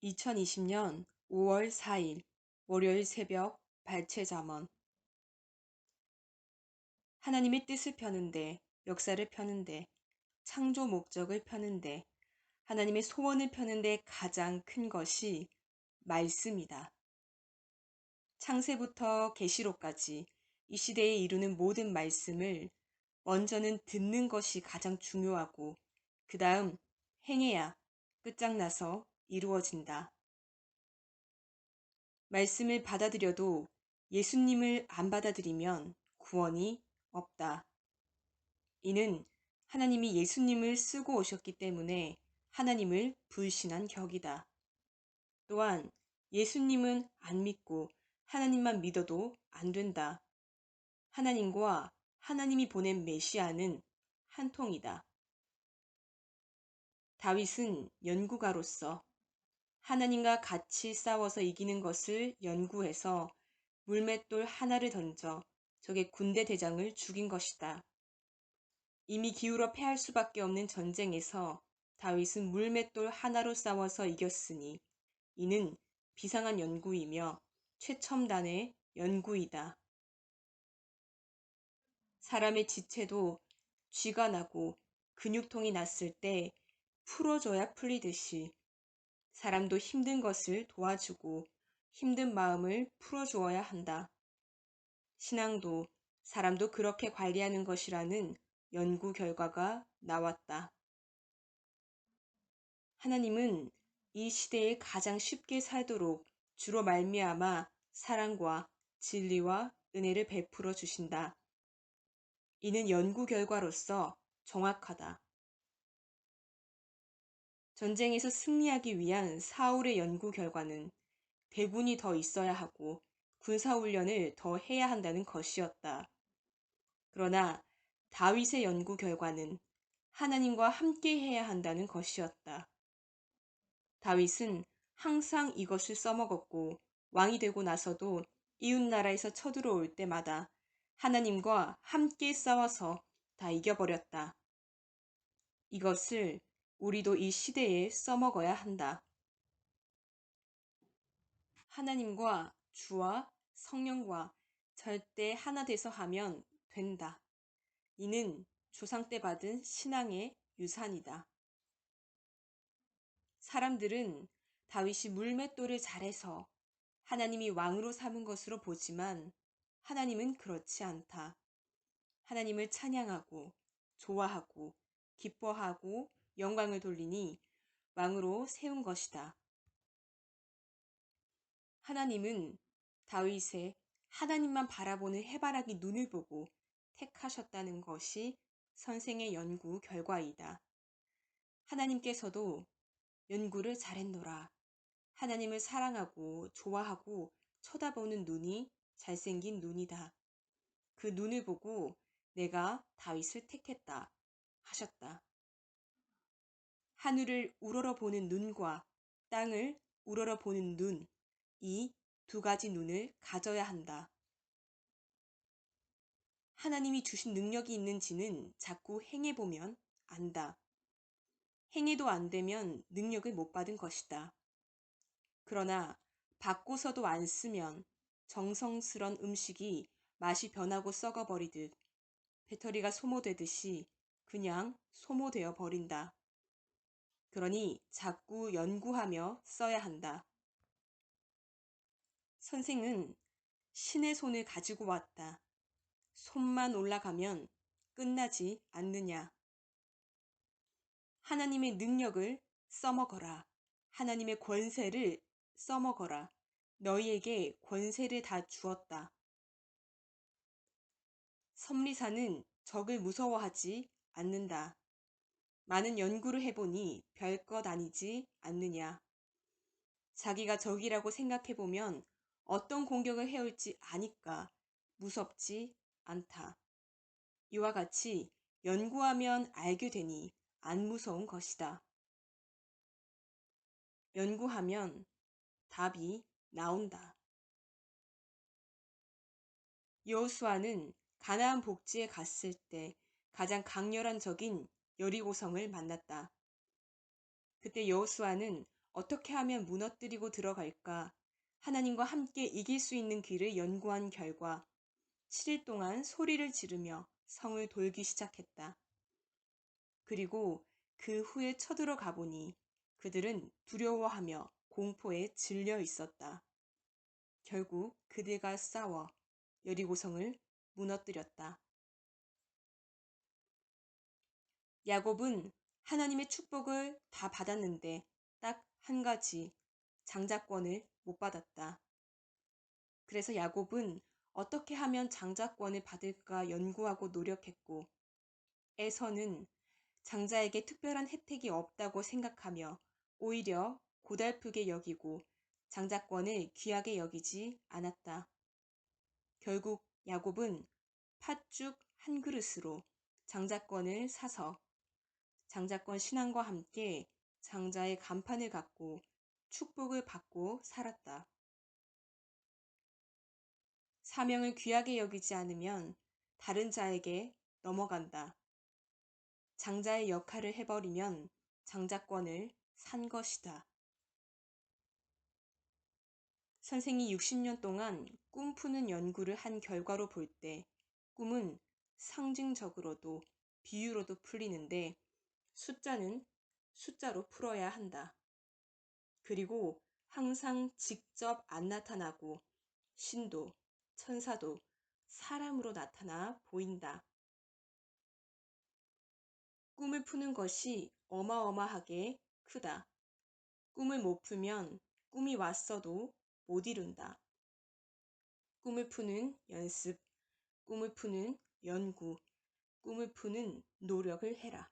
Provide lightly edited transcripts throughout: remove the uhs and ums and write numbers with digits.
2020년 5월 4일 월요일 새벽 발췌잠언. 하나님의 뜻을 펴는데, 역사를 펴는데, 창조 목적을 펴는데, 하나님의 소원을 펴는데 가장 큰 것이 말씀이다. 창세부터 계시록까지 이 시대에 이루는 모든 말씀을 먼저는 듣는 것이 가장 중요하고 그 다음 행해야 끝장나서 이루어진다. 말씀을 받아들여도 예수님을 안 받아들이면 구원이 없다. 이는 하나님이 예수님을 쓰고 오셨기 때문에 하나님을 불신한 격이다. 또한 예수님은 안 믿고 하나님만 믿어도 안 된다. 하나님과 하나님이 보낸 메시아는 한 통이다. 다윗은 연구가로서 하나님과 같이 싸워서 이기는 것을 연구해서 물맷돌 하나를 던져 적의 군대 대장을 죽인 것이다. 이미 기울어 패할 수밖에 없는 전쟁에서 다윗은 물맷돌 하나로 싸워서 이겼으니 이는 비상한 연구이며 최첨단의 연구이다. 사람의 지체도 쥐가 나고 근육통이 났을 때 풀어줘야 풀리듯이 사람도 힘든 것을 도와주고 힘든 마음을 풀어주어야 한다. 신앙도 사람도 그렇게 관리하는 것이라는 연구 결과가 나왔다. 하나님은 이 시대에 가장 쉽게 살도록 주로 말미암아 사랑과 진리와 은혜를 베풀어 주신다. 이는 연구 결과로서 정확하다. 전쟁에서 승리하기 위한 사울의 연구 결과는 대군이 더 있어야 하고 군사훈련을 더 해야 한다는 것이었다. 그러나 다윗의 연구 결과는 하나님과 함께 해야 한다는 것이었다. 다윗은 항상 이것을 써먹었고 왕이 되고 나서도 이웃나라에서 쳐들어올 때마다 하나님과 함께 싸워서 다 이겨버렸다. 이것을 우리도 이 시대에 써먹어야 한다. 하나님과 주와 성령과 절대 하나 돼서 하면 된다. 이는 조상 때 받은 신앙의 유산이다. 사람들은 다윗이 물맷돌을 잘해서 하나님이 왕으로 삼은 것으로 보지만 하나님은 그렇지 않다. 하나님을 찬양하고 좋아하고 기뻐하고 영광을 돌리니 왕으로 세운 것이다. 하나님은 다윗의 하나님만 바라보는 해바라기 눈을 보고 택하셨다는 것이 선생의 연구 결과이다. 하나님께서도 연구를 잘했노라. 하나님을 사랑하고 좋아하고 쳐다보는 눈이 잘생긴 눈이다. 그 눈을 보고 내가 다윗을 택했다 하셨다. 하늘을 우러러보는 눈과 땅을 우러러보는 눈, 이 두 가지 눈을 가져야 한다. 하나님이 주신 능력이 있는지는 자꾸 행해보면 안다. 행해도 안 되면 능력을 못 받은 것이다. 그러나 받고서도 안 쓰면 정성스런 음식이 맛이 변하고 썩어버리듯 배터리가 소모되듯이 그냥 소모되어 버린다. 그러니 자꾸 연구하며 써야 한다. 선생은 신의 손을 가지고 왔다. 손만 올라가면 끝나지 않느냐. 하나님의 능력을 써먹어라. 하나님의 권세를 써먹어라. 너희에게 권세를 다 주었다. 섭리사는 적을 무서워하지 않는다. 많은 연구를 해보니 별것 아니지 않느냐. 자기가 적이라고 생각해보면 어떤 공격을 해올지 아니까 무섭지 않다. 이와 같이 연구하면 알게 되니 안 무서운 것이다. 연구하면 답이 나온다. 여호수아는 가나안 복지에 갔을 때 가장 강렬한 적인 여리고성을 만났다. 그때 여호수아는 어떻게 하면 무너뜨리고 들어갈까? 하나님과 함께 이길 수 있는 길을 연구한 결과 7일 동안 소리를 지르며 성을 돌기 시작했다. 그리고 그 후에 쳐들어가 보니 그들은 두려워하며 공포에 질려 있었다. 결국 그들과 싸워 여리고성을 무너뜨렸다. 야곱은 하나님의 축복을 다 받았는데 딱 한 가지 장자권을 못 받았다. 그래서 야곱은 어떻게 하면 장자권을 받을까 연구하고 노력했고 에서는 장자에게 특별한 혜택이 없다고 생각하며 오히려 고달프게 여기고 장자권을 귀하게 여기지 않았다. 결국 야곱은 팥죽 한 그릇으로 장자권을 사서 장자권 신앙과 함께 장자의 간판을 갖고 축복을 받고 살았다. 사명을 귀하게 여기지 않으면 다른 자에게 넘어간다. 장자의 역할을 해버리면 장자권을 산 것이다. 선생이 60년 동안 꿈 푸는 연구를 한 결과로 볼 때 꿈은 상징적으로도 비유로도 풀리는데 숫자는 숫자로 풀어야 한다. 그리고 항상 직접 안 나타나고 신도, 천사도 사람으로 나타나 보인다. 꿈을 푸는 것이 어마어마하게 크다. 꿈을 못 풀면 꿈이 왔어도 못 이룬다. 꿈을 푸는 연습, 꿈을 푸는 연구, 꿈을 푸는 노력을 해라.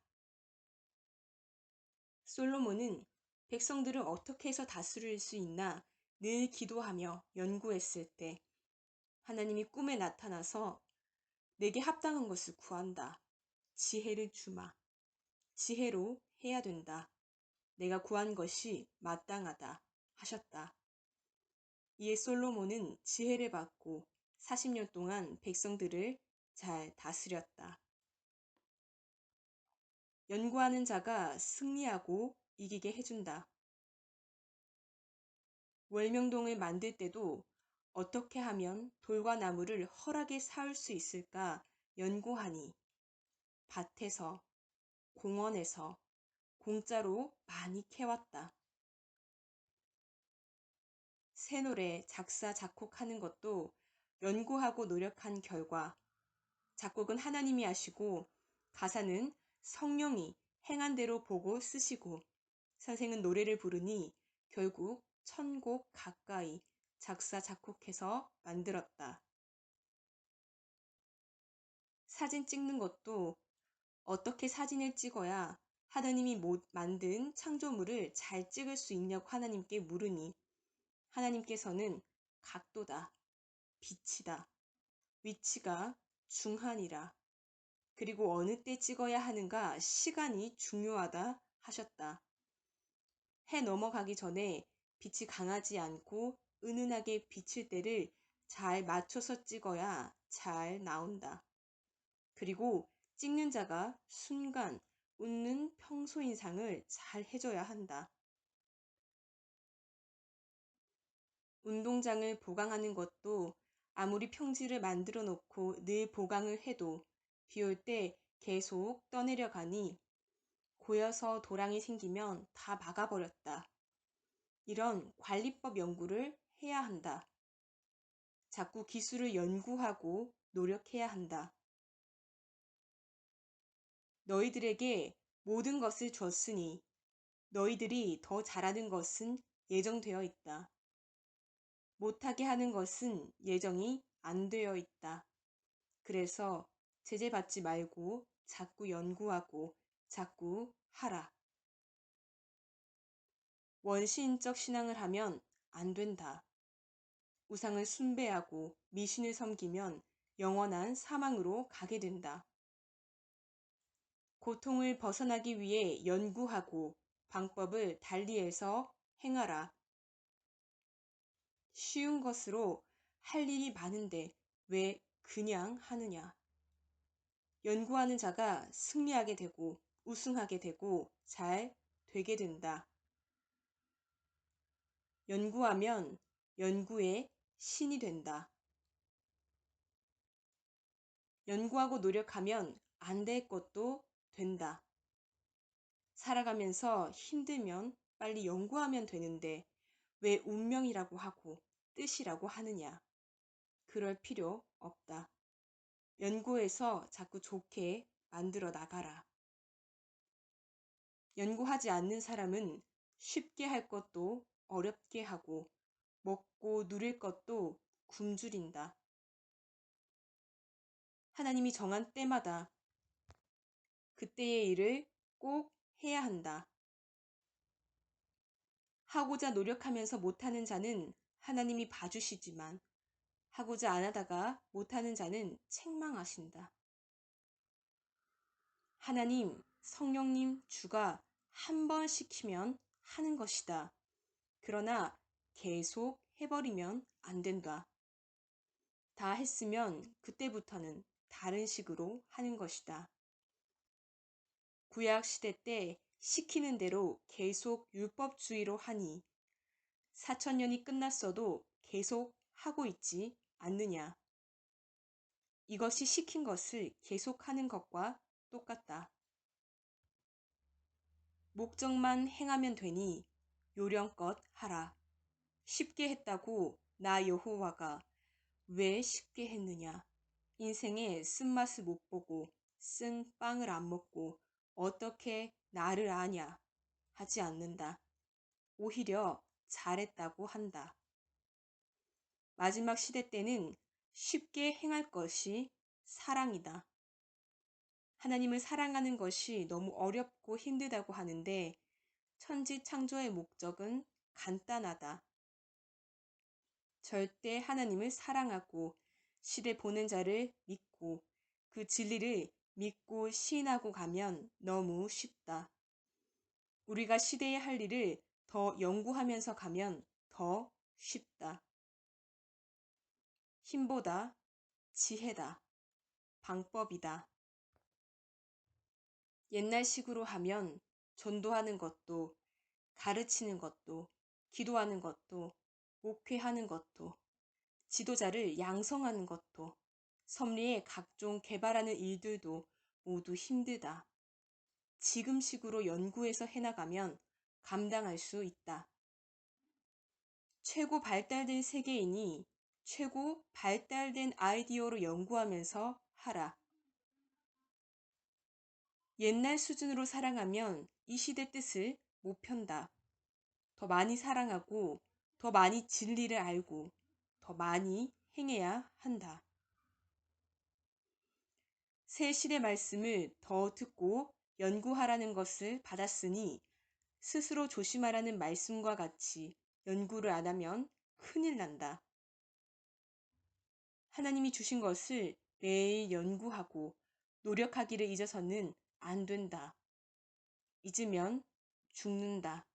솔로몬은 백성들을 어떻게 해서 다스릴 수 있나 늘 기도하며 연구했을 때 하나님이 꿈에 나타나서 내게 합당한 것을 구한다. 지혜를 주마. 지혜로 해야 된다. 내가 구한 것이 마땅하다 하셨다. 이에 솔로몬은 지혜를 받고 40년 동안 백성들을 잘 다스렸다. 연구하는 자가 승리하고 이기게 해준다. 월명동을 만들 때도 어떻게 하면 돌과 나무를 허락에 쌓을 수 있을까 연구하니 밭에서, 공원에서 공짜로 많이 캐왔다. 새 노래 작사, 작곡하는 것도 연구하고 노력한 결과 작곡은 하나님이 하시고 가사는 성령이 행한 대로 보고 쓰시고 선생은 노래를 부르니 결국 1000곡 가까이 작사, 작곡해서 만들었다. 사진 찍는 것도 어떻게 사진을 찍어야 하나님이 만든 창조물을 잘 찍을 수 있냐고 하나님께 물으니 하나님께서는 각도다, 빛이다, 위치가 중하니라. 그리고 어느 때 찍어야 하는가 시간이 중요하다 하셨다. 해 넘어가기 전에 빛이 강하지 않고 은은하게 비칠 때를 잘 맞춰서 찍어야 잘 나온다. 그리고 찍는 자가 순간 웃는 평소 인상을 잘 해줘야 한다. 운동장을 보강하는 것도 아무리 평지를 만들어 놓고 늘 보강을 해도 비 올 때 계속 떠내려가니 고여서 도랑이 생기면 다 막아버렸다. 이런 관리법 연구를 해야 한다. 자꾸 기술을 연구하고 노력해야 한다. 너희들에게 모든 것을 줬으니 너희들이 더 잘하는 것은 예정되어 있다. 못하게 하는 것은 예정이 안 되어 있다. 그래서 제재받지 말고 자꾸 연구하고 자꾸 하라. 원시인적 신앙을 하면 안 된다. 우상을 숭배하고 미신을 섬기면 영원한 사망으로 가게 된다. 고통을 벗어나기 위해 연구하고 방법을 달리해서 행하라. 쉬운 것으로 할 일이 많은데 왜 그냥 하느냐. 연구하는 자가 승리하게 되고 우승하게 되고 잘 되게 된다. 연구하면 연구의 신이 된다. 연구하고 노력하면 안 될 것도 된다. 살아가면서 힘들면 빨리 연구하면 되는데 왜 운명이라고 하고 뜻이라고 하느냐. 그럴 필요 없다. 연구해서 자꾸 좋게 만들어 나가라. 연구하지 않는 사람은 쉽게 할 것도 어렵게 하고 먹고 누릴 것도 굶주린다. 하나님이 정한 때마다 그때의 일을 꼭 해야 한다. 하고자 노력하면서 못하는 자는 하나님이 봐주시지만 하고자 안 하다가 못하는 자는 책망하신다. 하나님, 성령님, 주가 한 번 시키면 하는 것이다. 그러나 계속 해버리면 안 된다. 다 했으면 그때부터는 다른 식으로 하는 것이다. 구약 시대 때 시키는 대로 계속 율법주의로 하니 4,000년이 끝났어도 계속 하고 있지 않느냐. 이것이 시킨 것을 계속하는 것과 똑같다. 목적만 행하면 되니 요령껏 하라. 쉽게 했다고 나 여호와가 왜 쉽게 했느냐. 인생의 쓴맛을 못 보고 쓴 빵을 안 먹고 어떻게 나를 아냐 하지 않는다. 오히려 잘했다고 한다. 마지막 시대 때는 쉽게 행할 것이 사랑이다. 하나님을 사랑하는 것이 너무 어렵고 힘들다고 하는데 천지 창조의 목적은 간단하다. 절대 하나님을 사랑하고 시대 보낸 자를 믿고 그 진리를 믿고 시인하고 가면 너무 쉽다. 우리가 시대에 할 일을 더 연구하면서 가면 더 쉽다. 힘보다 지혜다. 방법이다. 옛날식으로 하면 전도하는 것도 가르치는 것도 기도하는 것도 목회하는 것도 지도자를 양성하는 것도 섭리에 각종 개발하는 일들도 모두 힘들다. 지금식으로 연구해서 해나가면 감당할 수 있다. 최고 발달된 세계인이 최고 발달된 아이디어로 연구하면서 하라. 옛날 수준으로 사랑하면 이 시대 뜻을 못 편다. 더 많이 사랑하고 더 많이 진리를 알고 더 많이 행해야 한다. 새 시대 말씀을 더 듣고 연구하라는 것을 받았으니 스스로 조심하라는 말씀과 같이 연구를 안 하면 큰일 난다. 하나님이 주신 것을 매일 연구하고 노력하기를 잊어서는 안 된다. 잊으면 죽는다.